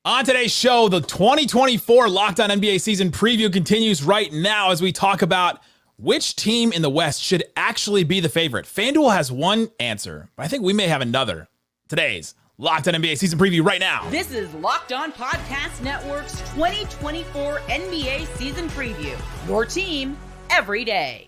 On today's show, the 2024 Locked On NBA season preview continues right now as we talk about which team in the West should actually be the favorite. FanDuel has one answer, but I think we may have another. Today's Locked On NBA season preview right now. This is Locked On Podcast Network's 2024 NBA season preview. Your team every day.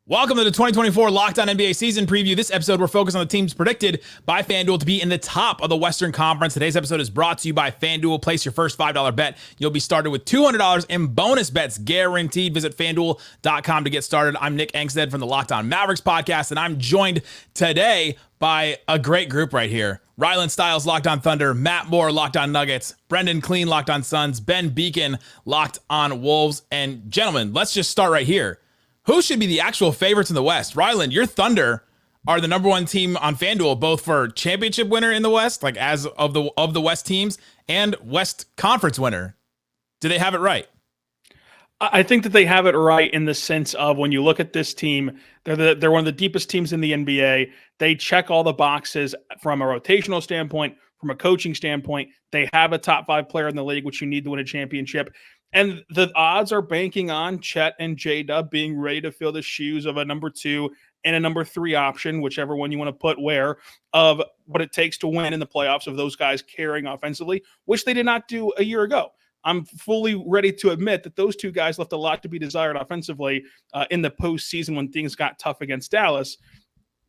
Welcome to the 2024 Locked On NBA season preview. This episode, we're focused on the teams predicted by FanDuel to be in the top of the Western Conference. Today's episode is brought to you by FanDuel. Place your first $5 bet. You'll be started with $200 in bonus bets guaranteed. Visit FanDuel.com to get started. I'm Nick Angstead from the Locked On Mavericks podcast, and I'm joined today by a great group right here. Rylan Stiles, Locked On Thunder. Matt Moore, Locked On Nuggets. Brendan Clean, Locked On Suns. Ben Beacon, Locked On Wolves. And gentlemen, let's just start right here. Who should be the actual favorites in the West? Rylan, your Thunder are the number one team on FanDuel, both for championship winner in the West, like as of the West teams, and West Conference winner. Do they have it right? I think that they have it right in the sense of when you look at this team, they're one of the deepest teams in the NBA. They check all the boxes from a rotational standpoint, from a coaching standpoint. They have a top 5 player in the league, which you need to win a championship. And the odds are banking on Chet and J-Dub being ready to fill the shoes of a number 2 and a number 3 option, whichever one you want to put where, of what it takes to win in the playoffs, of those guys carrying offensively, which they did not do a year ago. I'm fully ready to admit that those two guys left a lot to be desired offensively in the postseason when things got tough against Dallas.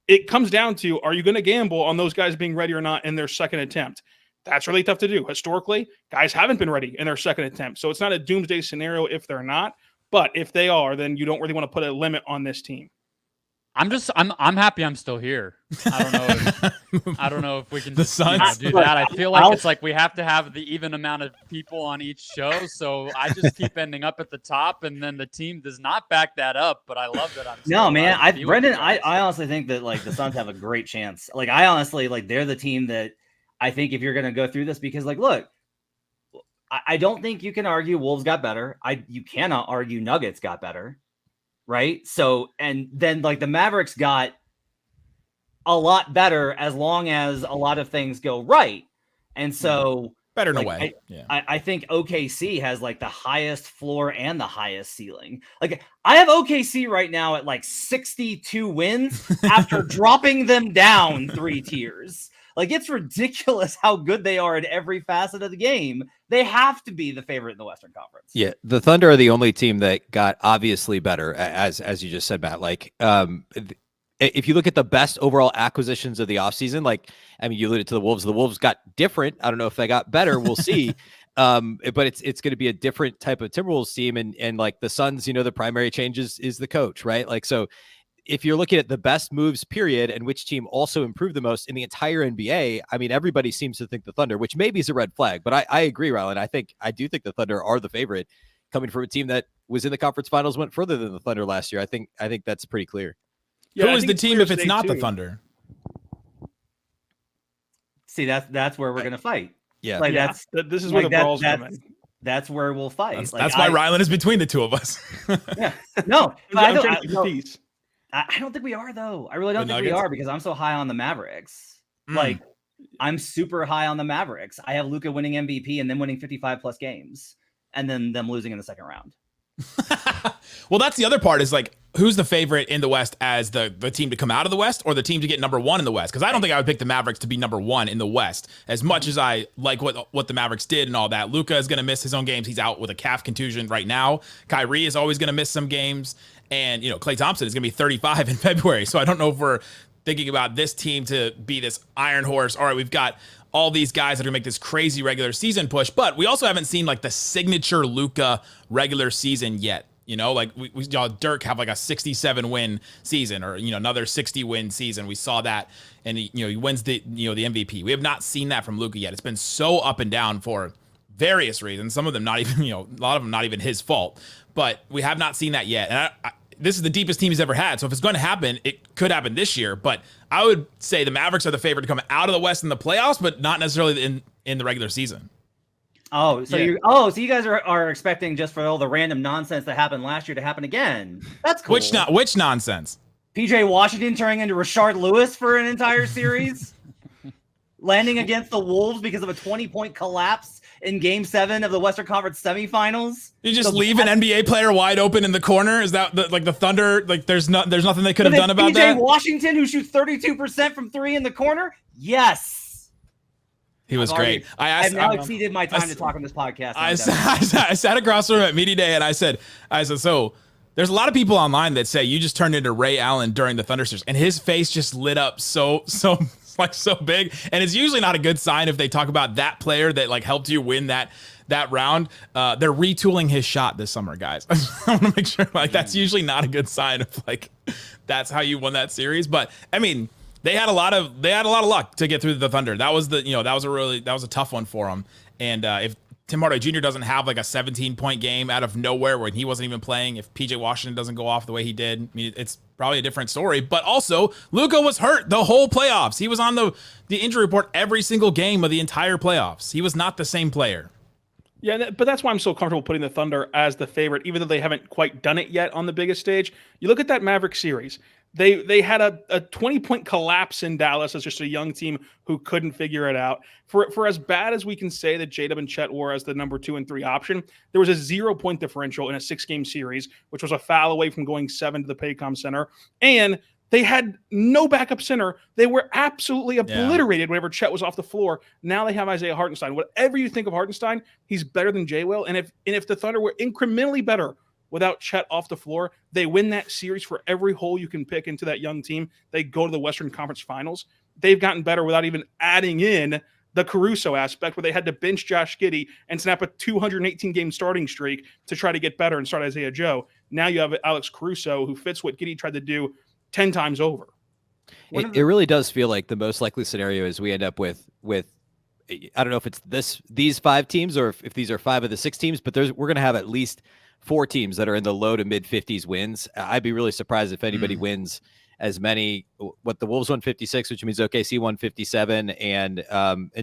It comes down to, are you going to gamble on those guys being ready or not in their second attempt? That's really tough to do. Historically, guys haven't been ready in their second attempt. So it's not a doomsday scenario if they're not. But if they are, then you don't really want to put a limit on this team. I'm happy I'm still here. I don't know if we can the Suns do that. I feel like it's like we have to have the even amount of people on each show. So I just keep ending up at the top, and then the team does not back that up. But I love that I'm no man. Brendan, I honestly think that like the Suns have a great chance. Like I honestly like they're the team that I think if you're going to go through this, because like, look, I don't think you can argue Wolves got better. You cannot argue Nuggets got better. Right. So, and then like the Mavericks got a lot better as long as a lot of things go right. And so better in like, a way. I think OKC has like the highest floor and the highest ceiling. Like I have OKC right now at like 62 wins after dropping them down 3 tiers. Like, it's ridiculous how good they are at every facet of the game. They have to be the favorite in the Western Conference. Yeah, the Thunder are the only team that got obviously better, as you just said, Matt. Like, if you look at the best overall acquisitions of the offseason, like, I mean, you alluded to the Wolves. The Wolves got different. I don't know if they got better. We'll see. But it's going to be a different type of Timberwolves team. And like the Suns, you know, the primary change is the coach, right? Like, so if you're looking at the best moves, period, and which team also improved the most in the entire NBA, I mean, everybody seems to think the Thunder, which maybe is a red flag, but I agree, Rylan. I do think the Thunder are the favorite coming from a team that was in the conference finals, went further than the Thunder last year. I think that's pretty clear. Yeah, who is the team if it's not the Thunder? See, that's where we're going to fight. Yeah. Like this is where the brawls come in. That's where we'll fight. That's why Rylan is between the two of us. Yeah. No, but I don't think we are, though. I really don't think we are because I'm so high on the Mavericks. Like, I'm super high on the Mavericks. I have Luka winning MVP and then winning 55-plus games, and then them losing in the second round. Well, that's the other part is, like, who's the favorite in the West as the team to come out of the West or the team to get number 1 in the West? Because I don't think I would pick the Mavericks to be number 1 in the West as much as I like what the Mavericks did and all that. Luka is going to miss his own games. He's out with a calf contusion right now. Kyrie is always going to miss some games. And, you know, Klay Thompson is going to be 35 in February. So I don't know if we're thinking about this team to be this iron horse. All right, we've got all these guys that are going to make this crazy regular season push. But we also haven't seen, like, the signature Luka regular season yet. You know, like we saw Dirk have like a 67-win season or, you know, another 60-win season. We saw that. And, he wins the MVP. We have not seen that from Luka yet. It's been so up and down for various reasons. Some of them not even, a lot of them not even his fault. But we have not seen that yet. And this is the deepest team he's ever had. So if it's going to happen, it could happen this year. But I would say the Mavericks are the favorite to come out of the West in the playoffs, but not necessarily in the regular season. Oh, so you guys are expecting just for all the random nonsense that happened last year to happen again. That's cool. Which nonsense? PJ Washington turning into Rashard Lewis for an entire series. landing against the Wolves because of a 20-point collapse in Game 7 of the Western Conference semifinals. You just leave an NBA player wide open in the corner? Is that the Thunder? Like, there's nothing they could have done about that? PJ Washington, who shoots 32% from 3 in the corner? Yes. He was great. I've now exceeded my time to talk on this podcast. I sat across from him at media day, and I said, so there's a lot of people online that say you just turned into Ray Allen during the Thunder series, and his face just lit up so big. And it's usually not a good sign if they talk about that player that like helped you win that round. They're retooling his shot this summer, guys. I want to make sure that's usually not a good sign of that's how you won that series. But I mean, they had a lot of luck to get through the Thunder. That was a tough one for them. And if Tim Hardaway Jr. doesn't have like a 17-point game out of nowhere when he wasn't even playing, if PJ Washington doesn't go off the way he did, I mean, it's probably a different story. But also, Luka was hurt the whole playoffs. He was on the injury report every single game of the entire playoffs. He was not the same player. Yeah, but that's why I'm so comfortable putting the Thunder as the favorite, even though they haven't quite done it yet on the biggest stage. You look at that Mavericks series. They had a 20-point collapse in Dallas as just a young team who couldn't figure it out. For as bad as we can say that J-Dub and Chet were as the number 2 and 3 option, there was a 0-point differential in a 6-game series, which was a foul away from going 7 to the Paycom Center. And they had no backup center. They were absolutely obliterated whenever Chet was off the floor. Now they have Isaiah Hartenstein. Whatever you think of Hartenstein, he's better than J. Will. And if the Thunder were incrementally better without Chet off the floor, they win that series for every hole you can pick into that young team. They go to the Western Conference Finals. They've gotten better without even adding in the Caruso aspect where they had to bench Josh Giddey and snap a 218-game starting streak to try to get better and start Isaiah Joe. Now you have Alex Caruso, who fits what Giddey tried to do 10 times over. It really does feel like the most likely scenario is we end up with I don't know if it's these 5 teams or if these are 5 of the 6 teams, but we're going to have at least 4 teams that are in the low to mid 50s wins. I'd be really surprised if anybody wins as many. What the Wolves won 56, which means OKC won 57, and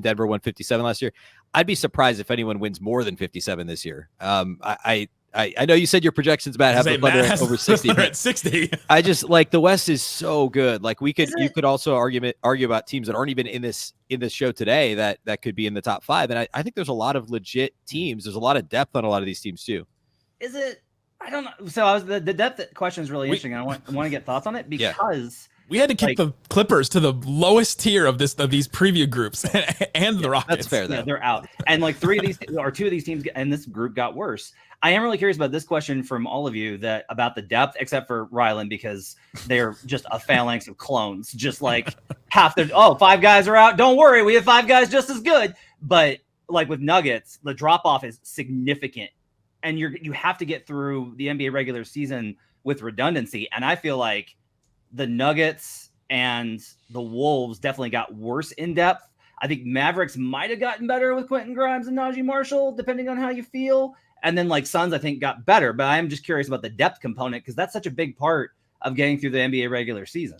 Denver won 57 last year. I'd be surprised if anyone wins more than 57 this year. I know you said your projections, Matt, have the Thunder at over 60. At 60. I just the West is so good. Like you could also argue about teams that aren't even in this show today that could be in the top 5. And I think there's a lot of legit teams. There's a lot of depth on a lot of these teams too. Is it? I don't know. So the depth question is really interesting. I want to get thoughts on it because we had to keep the Clippers to the lowest tier of these preview groups and the Rockets. That's fair. Yeah, they're out. And 3 of these or 2 of these teams in this group got worse. I am really curious about this question from all of you about the depth, except for Rylan, because they're just a phalanx of clones. Just like half their 5 guys are out. Don't worry, we have 5 guys just as good. But with Nuggets, the drop off is significant. And you have to get through the NBA regular season with redundancy. And I feel like the Nuggets and the Wolves definitely got worse in depth. I think Mavericks might have gotten better with Quentin Grimes and Najee Marshall, depending on how you feel. And then Suns, I think, got better. But I'm just curious about the depth component because that's such a big part of getting through the NBA regular season.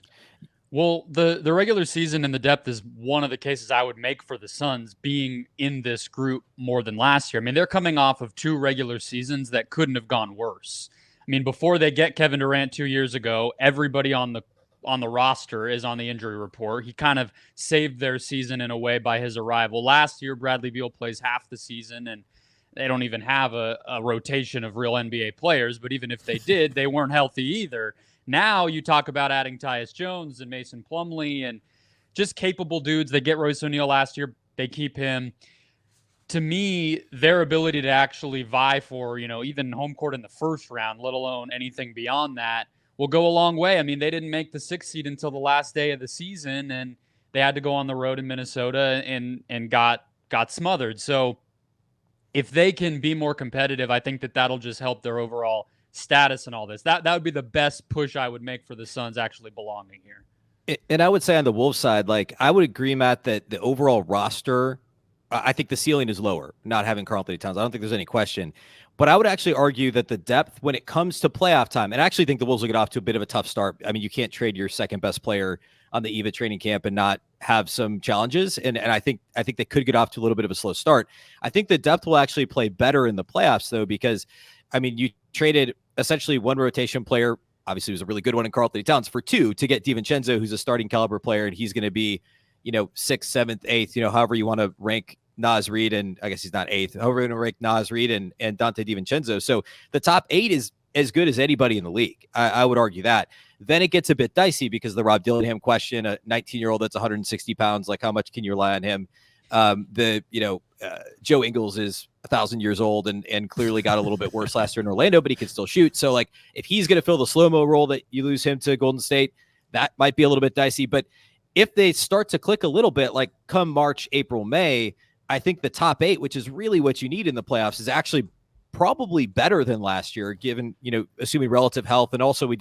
Well, the regular season and the depth is one of the cases I would make for the Suns being in this group more than last year. I mean, they're coming off of 2 regular seasons that couldn't have gone worse. I mean, before they get Kevin Durant 2 years ago, everybody on the roster is on the injury report. He kind of saved their season in a way by his arrival. Last year, Bradley Beal plays half the season, and they don't even have a rotation of real NBA players. But even if they did, they weren't healthy either. Now you talk about adding Tyus Jones and Mason Plumlee and just capable dudes. They get Royce O'Neal last year. They keep him. To me, their ability to actually vie for, even home court in the first round, let alone anything beyond that, will go a long way. I mean, they didn't make the 6th seed until the last day of the season, and they had to go on the road in Minnesota and got smothered. So if they can be more competitive, I think that'll just help their overall status and all this. That would be the best push I would make for the Suns actually belonging here. And I would say on the Wolves side, I would agree, Matt, that the overall roster, I think the ceiling is lower, not having Karl Anthony Towns. I don't think there's any question. But I would actually argue that the depth when it comes to playoff time, and I actually think the Wolves will get off to a bit of a tough start. I mean, you can't trade your second best player on the eve of training camp and not have some challenges. And I think they could get off to a little bit of a slow start. I think the depth will actually play better in the playoffs, though, because you traded essentially 1 rotation player. Obviously, it was a really good one in Karl Anthony Towns for 2 to get DiVincenzo, who's a starting caliber player, and he's going to be, sixth, seventh, eighth, however you want to rank Naz Reid, and I guess he's not eighth, however you want to rank Naz Reid and Dante DiVincenzo. So the top 8 is as good as anybody in the league. I would argue that. Then it gets a bit dicey because the Rob Dillingham question, a 19-year-old that's 160 pounds, like how much can you rely on him? Joe Ingles is 1,000 years old and clearly got a little bit worse last year in Orlando, but he can still shoot. So like if he's going to fill the slow-mo role that you lose him to Golden State, that might be a little bit dicey. But if they start to click a little bit, like come March, April, May, I think the top 8, which is really what you need in the playoffs, is actually probably better than last year, given, assuming relative health. And also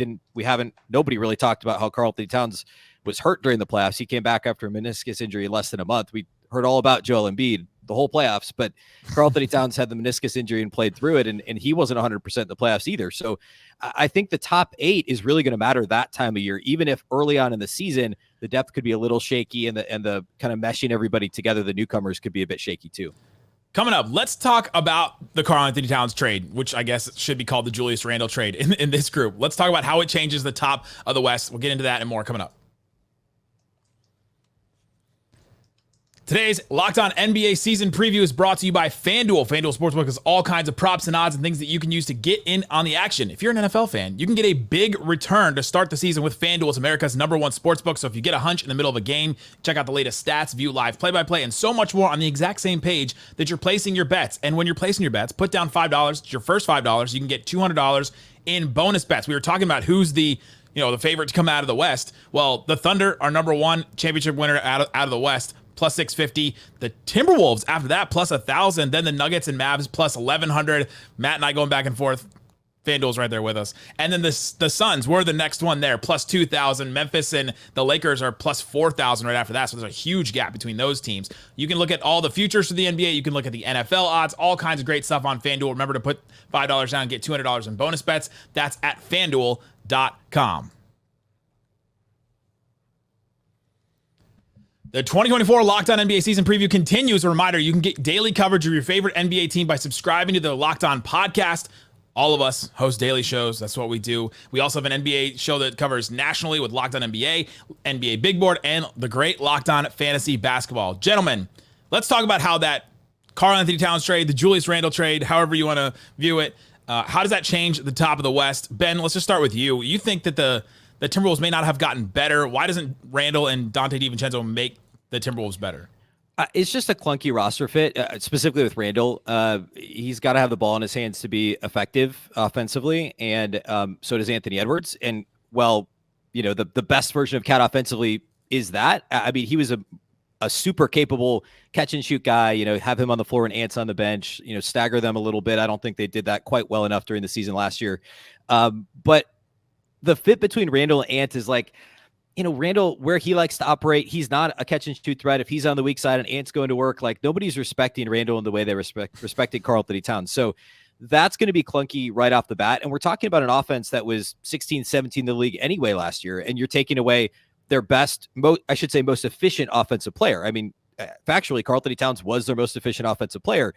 nobody really talked about how Karl Anthony Towns was hurt during the playoffs. He came back after a meniscus injury in less than a month. We heard all about Joel Embiid the whole playoffs, but Karl Anthony Towns had the meniscus injury and played through it. And he wasn't 100% in the playoffs either. So I think the top 8 is really going to matter that time of year, even if early on in the season, the depth could be a little shaky and the kind of meshing everybody together, the newcomers could be a bit shaky too. Coming up, let's talk about the Karl Anthony Towns trade, which I guess should be called the Julius Randle trade in this group. Let's talk about how it changes the top of the West. We'll get into that and more coming up. Today's Locked On NBA season preview is brought to you by FanDuel. FanDuel Sportsbook has all kinds of props and odds and things that you can use to get in on the action. If you're an NFL fan, you can get a big return to start the season with FanDuel. It's America's #1 sportsbook. So if you get a hunch in the middle of a game, check out the latest stats, view live play-by-play, and so much more on the exact same page that you're placing your bets. And when you're placing your bets, put down $5. It's your first $5. You can get $200 in bonus bets. We were talking about who's the favorite to come out of the West. Well, the Thunder are #1 championship winner out of the West, plus 650. The Timberwolves after that, plus 1,000. Then the Nuggets and Mavs, plus 1,100. Matt and I going back and forth. FanDuel's right there with us. And then the Suns were the next one there, plus 2,000. Memphis and the Lakers are plus 4,000 right after that. So there's a huge gap between those teams. You can look at all the futures for the NBA. You can look at the NFL odds, all kinds of great stuff on FanDuel. Remember to put $5 down and get $200 in bonus bets. That's at FanDuel.com. The 2024 Locked On NBA season preview continues. A reminder, you can get daily coverage of your favorite NBA team by subscribing to the Locked On podcast. All of us host daily shows. That's what we do. We also have an NBA show that covers nationally with Locked On NBA, NBA Big Board, and the great Locked On Fantasy Basketball. Gentlemen, let's talk about how that Karl Anthony Towns trade, the Julius Randle trade, however you want to view it, how does that change the top of the West? Ben, let's just start with you. You think that the Timberwolves may not have gotten better. Why doesn't Randle and Dante DiVincenzo make the Timberwolves better? It's just a clunky roster fit, specifically with Randle. He's got to have the ball in his hands to be effective offensively, and so does Anthony Edwards. And, the best version of Cat offensively is that. I mean, he was a super capable catch-and-shoot guy. Have him on the floor and Ants on the bench, stagger them a little bit. I don't think they did that quite well enough during the season last year. But the fit between Randle and Ant is like, Randle, where he likes to operate, he's not a catch-and-shoot threat. If he's on the weak side and Ant's going to work, like nobody's respecting Randle in the way they respected Karl Anthony Towns. So that's going to be clunky right off the bat. And we're talking about an offense that was 16, 17 in the league anyway last year, and you're taking away their best, most efficient offensive player. I mean, factually, Karl Anthony Towns was their most efficient offensive player.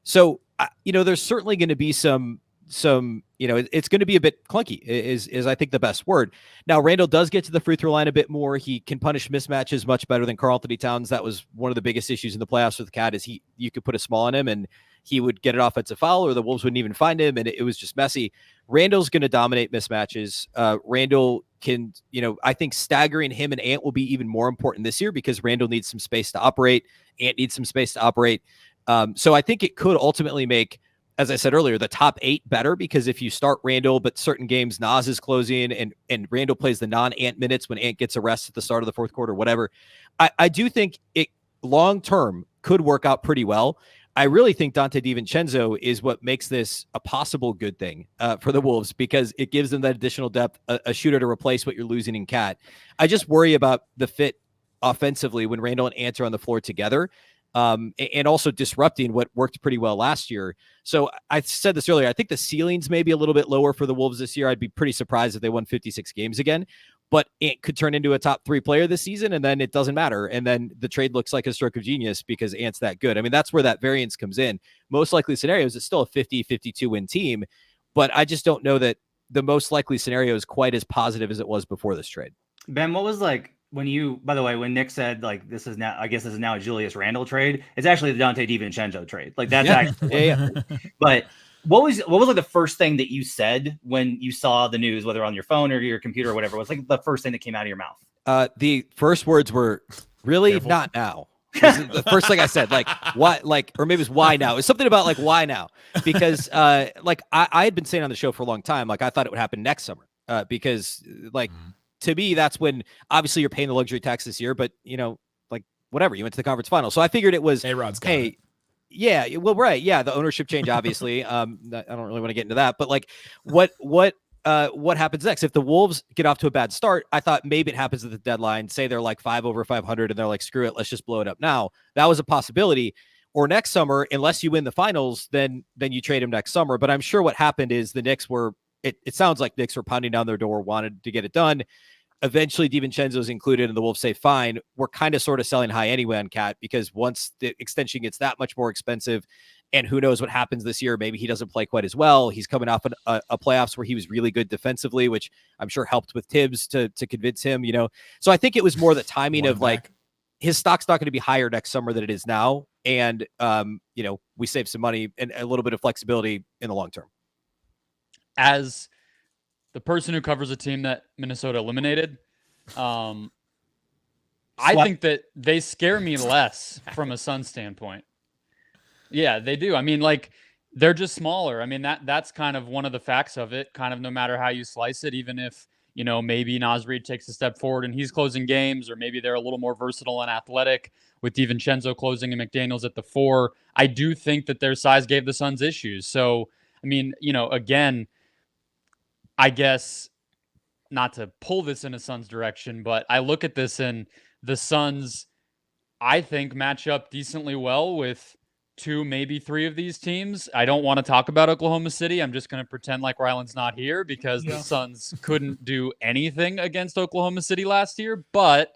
So, there's certainly going to be some, it's going to be a bit clunky is I think the best word. Now, Randle does get to the free throw line a bit more. He can punish mismatches much better than Karl Anthony Towns. That was one of the biggest issues in the playoffs with the Cat is you could put a small on him and he would get an offensive foul or the Wolves wouldn't even find him. And it was just messy. Randle's going to dominate mismatches. Randle can, I think staggering him and Ant will be even more important this year because Randle needs some space to operate. Ant needs some space to operate. So I think it could ultimately make, as I said earlier, the top 8 better because if you start Randle, but certain games Naz is closing and Randle plays the non-Ant minutes when Ant gets a rest at the start of the fourth quarter, whatever. I do think it long-term could work out pretty well. I really think Dante DiVincenzo is what makes this a possible good thing for the Wolves because it gives them that additional depth, a shooter to replace what you're losing in Cat. I just worry about the fit offensively when Randle and Ant are on the floor together. And also disrupting what worked pretty well last year. So I said this earlier, I think the ceilings may be a little bit lower for the Wolves this year. I'd be pretty surprised if they won 56 games again, but it could turn into a top 3 player this season and then it doesn't matter. And then the trade looks like a stroke of genius because Ant's that good. I mean, that's where that variance comes in. Most likely scenarios, it's still a 50-52 win team, but I just don't know that the most likely scenario is quite as positive as it was before this trade. Ben, what was like by the way, when Nick said like this is now a Julius Randle trade, it's actually the Dante DiVincenzo trade. Like that's actually But what was like the first thing that you said when you saw the news, whether on your phone or your computer or whatever? What's like the first thing that came out of your mouth? The first words were really Careful. not now. This is the first thing I said, like why, like, or maybe it was why now. It's something about like why now, because like I had been saying on the show for a long time, like I thought it would happen next summer, because like to me that's when obviously you're paying the luxury tax this year, but you know, like whatever, you went to the conference final, so I figured it was A-Rod's got hey. it. Yeah, well, right, yeah, the ownership change, obviously. I don't really want to get into that, but like, what happens next? If the Wolves get off to a bad start, I thought maybe it happens at the deadline. Say they're like 5 over 500, and they're like, screw it, let's just blow it up now. That was a possibility. Or next summer, unless you win the finals, then you trade him next summer. But I'm sure what happened is the Knicks were. It sounds like Knicks were pounding down their door, wanted to get it done. Eventually, DiVincenzo's included, and the Wolves say, fine, we're kind of sort of selling high anyway on Cat, because once the extension gets that much more expensive, and who knows what happens this year, maybe he doesn't play quite as well. He's coming off a playoffs where he was really good defensively, which I'm sure helped with Tibbs to convince him, you know. So I think it was more the timing of like his stock's not going to be higher next summer than it is now. And, you know, we save some money and a little bit of flexibility in the long term. As the person who covers a team that Minnesota eliminated, I think that they scare me less from a Sun standpoint. Yeah, they do. I mean, like, they're just smaller. I mean, that's kind of one of the facts of it, kind of no matter how you slice it, even if, you know, maybe Naz Reid takes a step forward and he's closing games, or maybe they're a little more versatile and athletic with DiVincenzo closing and McDaniels at the 4. I do think that their size gave the Suns issues. So, I mean, you know, again, I guess not to pull this in a Suns direction, but I look at this and the Suns, I think, match up decently well with 2, maybe 3 of these teams. I don't want to talk about Oklahoma City. I'm just going to pretend like Ryland's not here, because the Suns couldn't do anything against Oklahoma City last year. But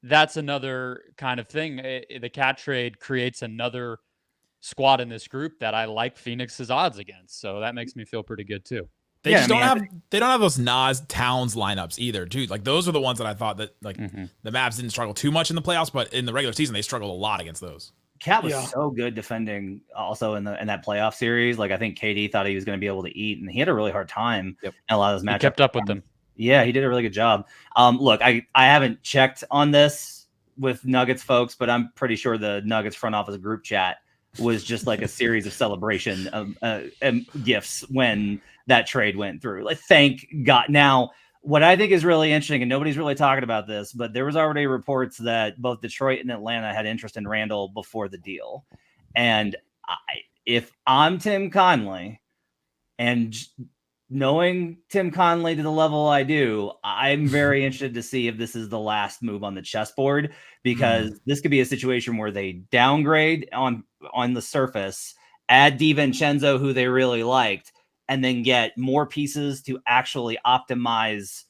that's another kind of thing. The Cat trade creates another squad in this group that I like Phoenix's odds against. So that makes me feel pretty good too. They just don't have those Nas Towns lineups either, dude. Like those are the ones that I thought that like the Mavs didn't struggle too much in the playoffs, but in the regular season they struggled a lot against those. Cat was so good defending also in that playoff series. Like I think KD thought he was going to be able to eat, and he had a really hard time in a lot of those matchups. He kept up with them. Yeah, he did a really good job. Look, I haven't checked on this with Nuggets folks, but I'm pretty sure the Nuggets front office group chat was just like a series of celebration gifts when that trade went through. Like, thank God. Now, what I think is really interesting, and nobody's really talking about this, but there was already reports that both Detroit and Atlanta had interest in Randall before the deal. And if I'm Tim Conley, and knowing Tim Conley to the level I do, I'm very interested to see if this is the last move on the chessboard, because this could be a situation where they downgrade on the surface, add DiVincenzo, who they really liked, and then get more pieces to actually optimize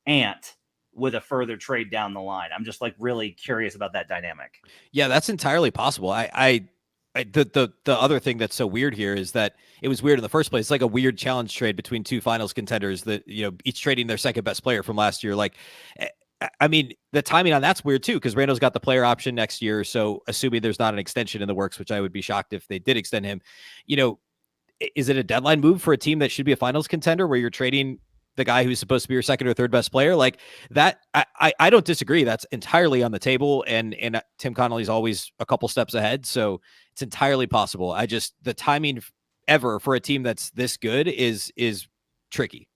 Ant with a further trade down the line. I'm just like really curious about that dynamic. Yeah, that's entirely possible. The other thing that's so weird here is that it was weird in the first place. It's like a weird challenge trade between 2 finals contenders that, you know, each trading their second best player from last year. Like, I mean, the timing on that's weird too, because Randall's got the player option next year. So assuming there's not an extension in the works, which I would be shocked if they did extend him, you know, is it a deadline move for a team that should be a finals contender where you're trading the guy who's supposed to be your second or third best player? Like that, I don't disagree. That's entirely on the table. And Tim Connolly's always a couple steps ahead. So it's entirely possible. The timing ever for a team that's this good is tricky.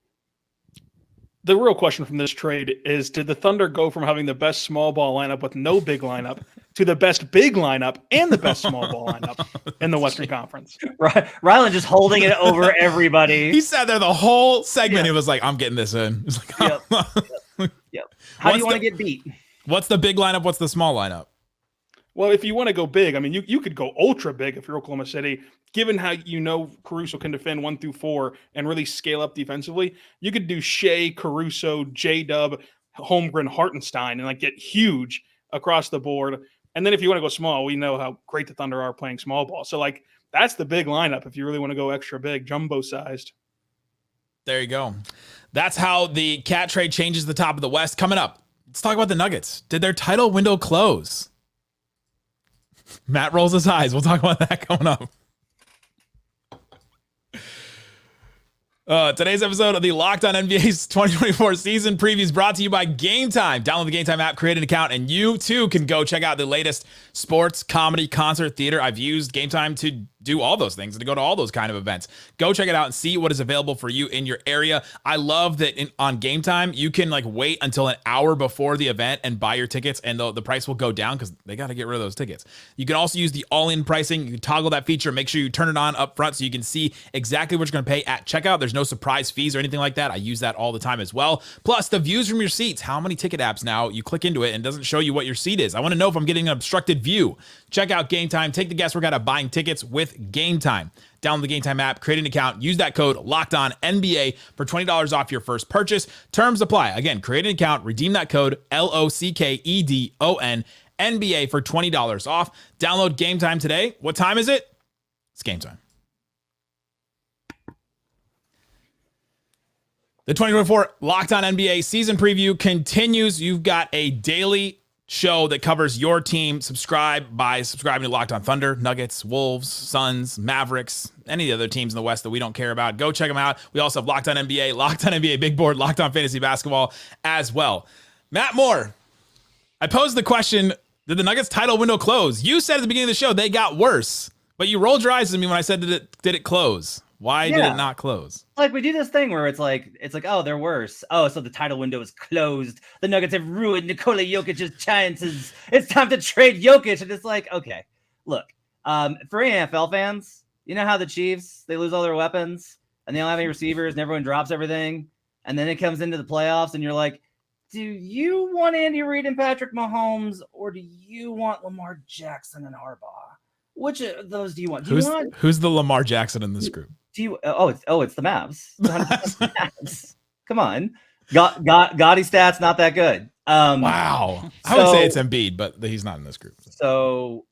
The real question from this trade is, did the Thunder go from having the best small ball lineup with no big lineup to the best big lineup and the best small ball lineup in the Western Conference? Ryland just holding it over everybody. He sat there the whole segment. He was like, I'm getting this in. He was like, Yep. How do you want to get beat? What's the big lineup? What's the small lineup? Well, if you want to go big, I mean, you could go ultra big if you're Oklahoma City, given how Caruso can defend 1 through 4 and really scale up defensively. You could do Shea, Caruso, J-Dub, Holmgren, Hartenstein, and like get huge across the board. And then if you want to go small, we know how great the Thunder are playing small ball. So like that's the big lineup if you really want to go extra big, jumbo sized. There you go. That's how the Cat trade changes the top of the West. Coming up, Let's talk about the Nuggets. Did their title window close? Matt rolls his eyes. We'll talk about that coming up. Today's episode of the Locked On NBA's 2024 season previews brought to you by Gametime. Download the Gametime app, create an account, and you too can go check out the latest sports, comedy, concert, theater. I've used Gametime to do all those things and to go to all those kind of events. Go check it out and see what is available for you in your area. I love that on Gametime, you can like wait until an hour before the event and buy your tickets, and the price will go down because they got to get rid of those tickets. You can also use the all-in pricing. You can toggle that feature. Make sure you turn it on up front so you can see exactly what you're going to pay at checkout. There's no surprise fees or anything like that. I use that all the time as well. Plus, the views from your seats. How many ticket apps now you click into it and it doesn't show you what your seat is? I want to know if I'm getting an obstructed view. Check out Gametime. Take the guesswork out of buying tickets with Gametime. Download the Gametime app, create an account, use that code LOCKEDONNBA for $20 off your first purchase. Terms apply. Again, create an account, redeem that code LOCKEDON NBA for $20 off. Download Gametime today. What time is it? It's game time. The 2024 Locked On NBA season preview continues. You've got a daily show that covers your team. Subscribe by subscribing to Locked On Thunder, Nuggets, Wolves, Suns, Mavericks, any of the other teams in the West that we don't care about. Go check them out. We also have Locked On NBA, Locked On NBA Big Board, Locked On Fantasy Basketball as well. Matt Moore, I posed the question, did the Nuggets title window close? You said at the beginning of the show they got worse, but you rolled your eyes at me when I said, did it close? Why did it not close? Like we do this thing where it's like, oh, they're worse. Oh, so the title window is closed. The Nuggets have ruined Nikola Jokic's chances. It's time to trade Jokic. And it's like, okay, look, for NFL fans, you know how the Chiefs, they lose all their weapons and they don't have any receivers and everyone drops everything. And then it comes into the playoffs and you're like, do you want Andy Reid and Patrick Mahomes or do you want Lamar Jackson and Harbaugh? Which of those do you want? Who's the Lamar Jackson in this group? Do you? It's the Mavs. Mavs. Come on, Gotti stats not that good. Wow, I would say it's Embiid, but he's not in this group. So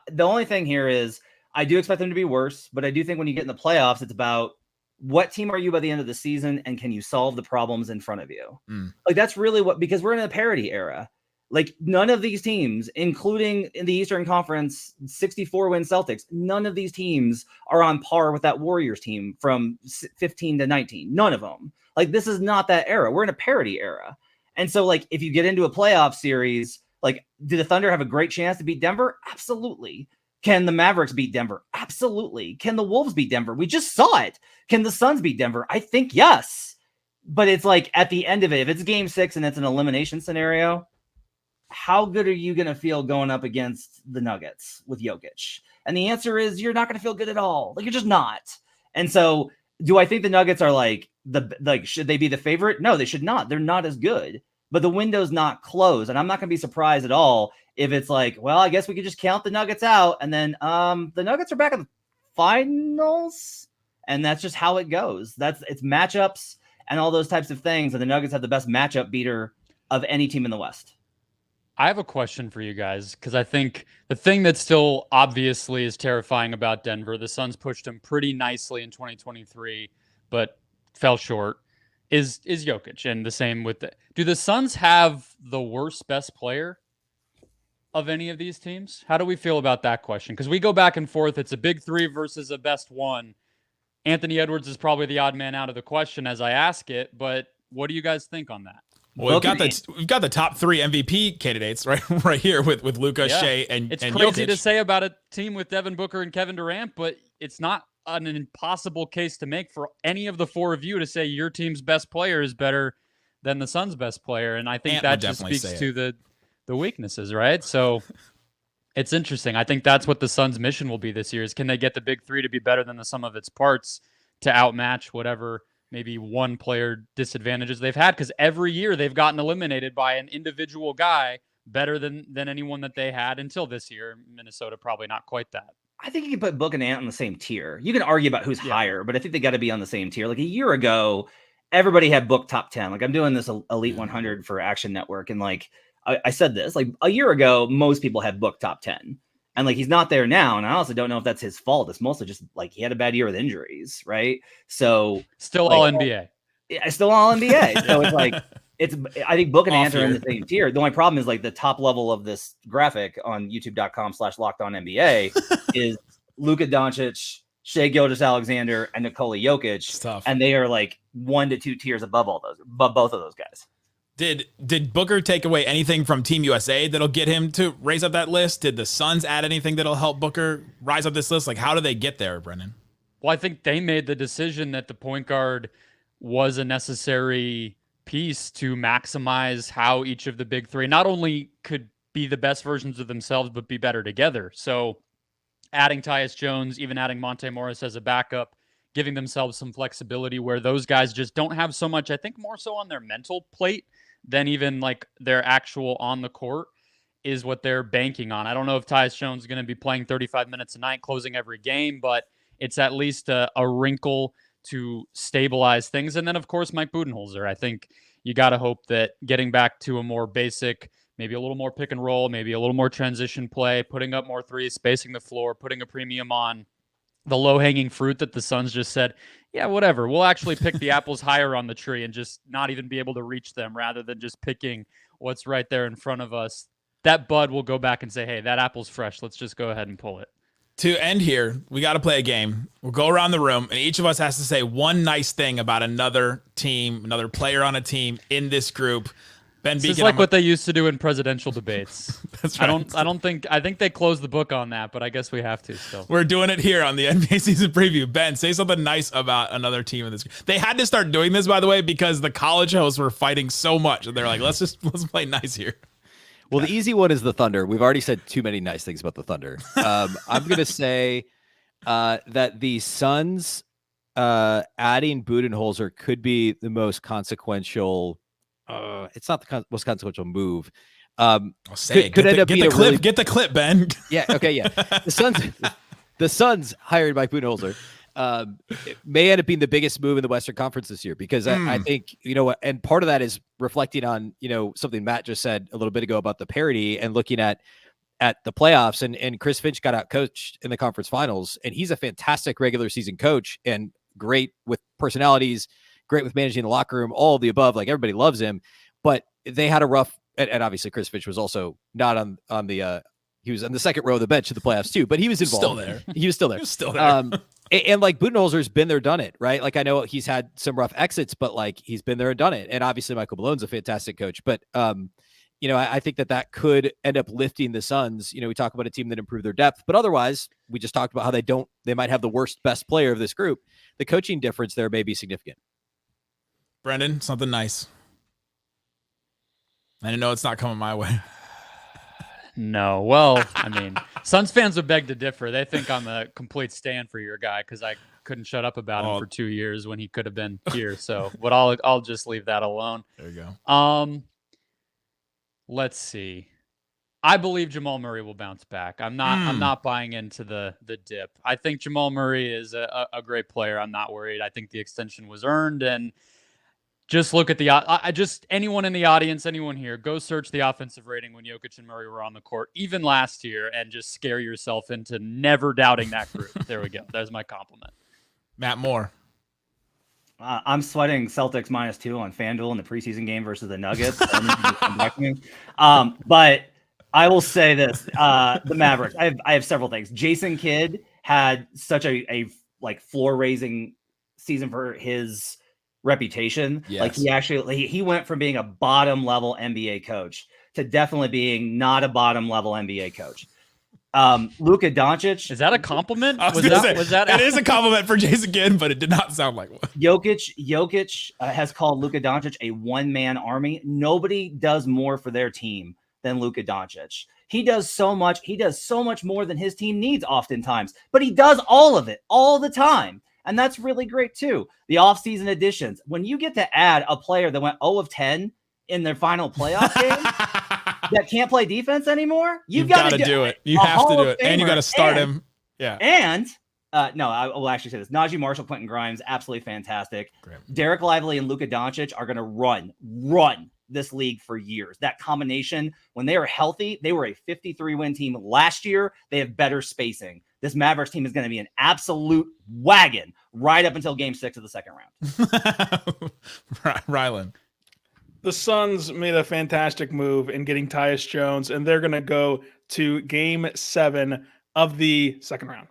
the only thing here is I do expect them to be worse, but I do think when you get in the playoffs, it's about what team are you by the end of the season, and can you solve the problems in front of you? Like that's really because we're in a parity era. Like none of these teams, including in the Eastern Conference 64-win Celtics, none of these teams are on par with that Warriors team from 15 to 19. None of them. Like this is not that era. We're in a parity era. And so like if you get into a playoff series, like do the Thunder have a great chance to beat Denver? Absolutely. Can the Mavericks beat Denver? Absolutely. Can the Wolves beat Denver? We just saw it. Can the Suns beat Denver? I think yes. But it's like at the end of it, if it's game 6 and it's an elimination scenario, how good are you going to feel going up against the Nuggets with Jokic? And the answer is you're not going to feel good at all. Like you're just not. And so do I think the Nuggets are should they be the favorite? No, they should not. They're not as good, but the window's not closed. And I'm not going to be surprised at all if it's like, well, I guess we could just count the Nuggets out. And then the Nuggets are back in the finals. And that's just how it goes. It's matchups and all those types of things. And the Nuggets have the best matchup beater of any team in the West. I have a question for you guys, because I think the thing that still obviously is terrifying about Denver, the Suns pushed them pretty nicely in 2023, but fell short, is Jokic. And the same with do the Suns have the worst best player of any of these teams? How do we feel about that question? Because we go back and forth. It's a big 3 versus a best 1. Anthony Edwards is probably the odd man out of the question as I ask it, but what do you guys think on that? Well, we've got the top 3 MVP candidates right here with Luka, Shea, and it's and crazy Jokic. to say about a team with Devin Booker and Kevin Durant, but it's not an impossible case to make for any of the 4 of you to say your team's best player is better than the Suns' best player, and I think that just speaks to the weaknesses, right? So it's interesting. I think that's what the Suns' mission will be this year: is can they get the big 3 to be better than the sum of its parts to outmatch whatever maybe one player disadvantages they've had, because every year they've gotten eliminated by an individual guy better than anyone that they had until this year. Minnesota probably not quite that. I think you can put Book and Ant on the same tier. You can argue about who's higher, but I think they got to be on the same tier. Like a year ago, everybody had Book top 10. Like I'm doing this Elite 100 for Action Network, and like I said this, like a year ago, most people had Book top 10. And like he's not there now, and I also don't know if that's his fault. It's mostly just like he had a bad year with injuries, right? So still all NBA. Yeah, still all NBA. So it's like I think Book and Off Ant are in here. the same tier. The only problem is like the top level of this graphic on youtube.com/LockedOnNBA is Luka Doncic, Shai Gilgeous-Alexander, and Nikola Jokic. It's tough. And they are like 1 to 2 tiers above both of those guys. Did Booker take away anything from Team USA that'll get him to raise up that list? Did the Suns add anything that'll help Booker rise up this list? Like, how do they get there, Brendan? Well, I think they made the decision that the point guard was a necessary piece to maximize how each of the big three not only could be the best versions of themselves, but be better together. So adding Tyus Jones, even adding Monte Morris as a backup, giving themselves some flexibility where those guys just don't have so much, I think more so on their mental plate than even like their actual on the court is what they're banking on. I don't know if Tyus Jones is going to be playing 35 minutes a night, closing every game, but it's at least a wrinkle to stabilize things. And then, of course, Mike Budenholzer. I think you got to hope that getting back to a more basic, maybe a little more pick and roll, maybe a little more transition play, putting up more threes, spacing the floor, putting a premium on the low-hanging fruit that the Suns just said, yeah, whatever. We'll actually pick the apples higher on the tree and just not even be able to reach them rather than just picking what's right there in front of us. That bud will go back and say, hey, that apple's fresh. Let's just go ahead and pull it. To end here, we got to play a game. We'll go around the room, and each of us has to say one nice thing about another team, another player on a team in this group. Ben Beacon, It's like what they used to do in presidential debates. That's right. I think they closed the book on that, but I guess we have to still. We're doing it here on the NBA season preview. Ben, say something nice about another team in this. They had to start doing this, by the way, because the college hosts were fighting so much, and they're like, let's play nice here. Well, the easy one is the Thunder. We've already said too many nice things about the Thunder. I'm going to say that the Suns adding Budenholzer could be the most consequential. It's not the most consequential move. Could end up being a really... Get the clip, Ben. Yeah. Okay. Yeah. The Suns hired Mike Budenholzer. It may end up being the biggest move in the Western Conference this year because I think, you know what, and part of that is reflecting on, you know, something Matt just said a little bit ago about the parity and looking at the playoffs, and Chris Finch got out coached in the conference finals, and he's a fantastic regular season coach and great with personalities, great with managing the locker room, all of the above. Like, everybody loves him, but they had a rough, and obviously Chris Finch was also not on the, he was on the second row of the bench of the playoffs too, but he was involved. Still there. He was still there. He was still there. And like Budenholzer's been there, done it, right? Like, I know he's had some rough exits, but like, he's been there and done it. And obviously Michael Malone's a fantastic coach, but you know, I think that could end up lifting the Suns. You know, we talk about a team that improved their depth, but otherwise we just talked about how they might have the best player of this group. The coaching difference there may be significant. Brendan, something nice. I know it's not coming my way. No. Well, I mean, Suns fans would beg to differ. They think I'm a complete stand for your guy because I couldn't shut up about him for 2 years when he could have been here. So, but I'll just leave that alone. There you go. Let's see. I believe Jamal Murray will bounce back. I'm not buying into the dip. I think Jamal Murray is a great player. I'm not worried. I think the extension was earned, and just look at just anyone in the audience, anyone here, go search the offensive rating when Jokic and Murray were on the court, even last year, and just scare yourself into never doubting that group. There we go. There's my compliment. Matt Moore. I'm sweating Celtics -2 on FanDuel in the preseason game versus the Nuggets. But I will say this: the Mavericks. I have several things. Jason Kidd had such a like floor raising season for his reputation. Yes. Like he went from being a bottom level NBA coach to definitely being not a bottom level NBA coach. Luka Doncic. Is that a compliment? Was that it is a compliment for Jason Kidd, but it did not sound like one. Jokic has called Luka Doncic a one-man army. Nobody does more for their team than Luka Doncic. He does so much. He does so much more than his team needs oftentimes, but he does all of it all the time. And that's really great too. The offseason additions, when you get to add a player that went 0 of 10 in their final playoff game that can't play defense anymore, you've got to do it. You have to do it. And you got to start him. Yeah. And no, I will actually say this. Najee Marshall, Quentin Grimes, absolutely fantastic. Great. Derek Lively and Luka Doncic are going to run this league for years. That combination, when they are healthy, they were a 53-win team last year. They have better spacing. This Mavericks team is going to be an absolute wagon right up until game 6 of the second round. Rylan. The Suns made a fantastic move in getting Tyus Jones, and they're going to go to Game 7 of the second round.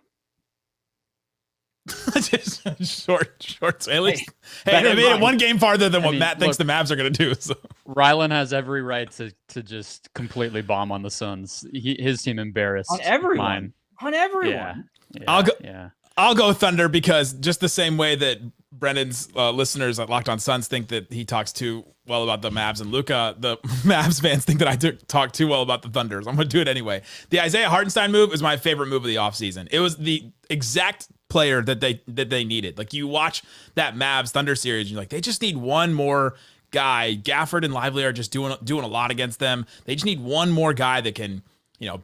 Just short. At least, hey, better they made it mind. one game farther than what mean, Matt thinks look- the Mavs are going to do. So. Rylan has every right to just completely bomb on the Suns. His team embarrassed On everyone. mine. On everyone. Yeah, I'll go- Yeah. I'll go Thunder because just the same way that Brendan's listeners at Locked On Suns think that he talks too well about the Mavs and Luka, the Mavs fans think that I talk too well about the Thunders. I'm going to do it anyway. The Isaiah Hartenstein move is my favorite move of the offseason. It was the exact player that they needed. Like, you watch that Mavs Thunder series, you're like, they just need one more guy. Gafford and Lively are just doing a lot against them. They just need one more guy that can,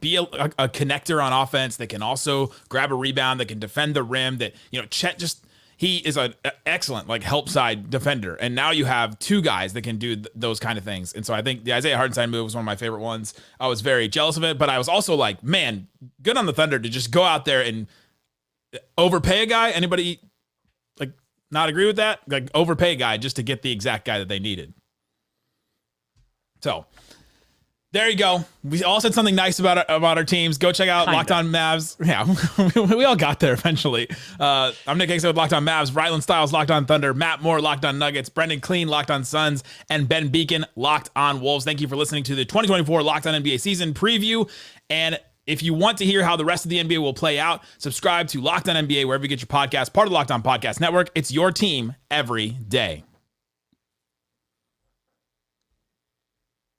be a connector on offense, that can also grab a rebound, that can defend the rim, that, Chet he is an excellent help side defender. And now you have two guys that can do those kind of things. And so I think the Isaiah Hartenstein move was one of my favorite ones. I was very jealous of it, but I was also like, man, good on the Thunder to just go out there and overpay a guy. Anybody not agree with that? Overpay a guy just to get the exact guy that they needed. So there you go. We all said something nice about our teams. Go check out Locked On Mavs. Yeah, we all got there eventually. I'm Nick Hickson with Locked On Mavs. Rylan Stiles, Locked On Thunder. Matt Moore, Locked On Nuggets. Brendan Clean, Locked On Suns. And Ben Beacon, Locked On Wolves. Thank you for listening to the 2024 Locked On NBA season preview. And if you want to hear how the rest of the NBA will play out, subscribe to Locked On NBA wherever you get your podcast, part of the Locked On Podcast Network. It's your team every day.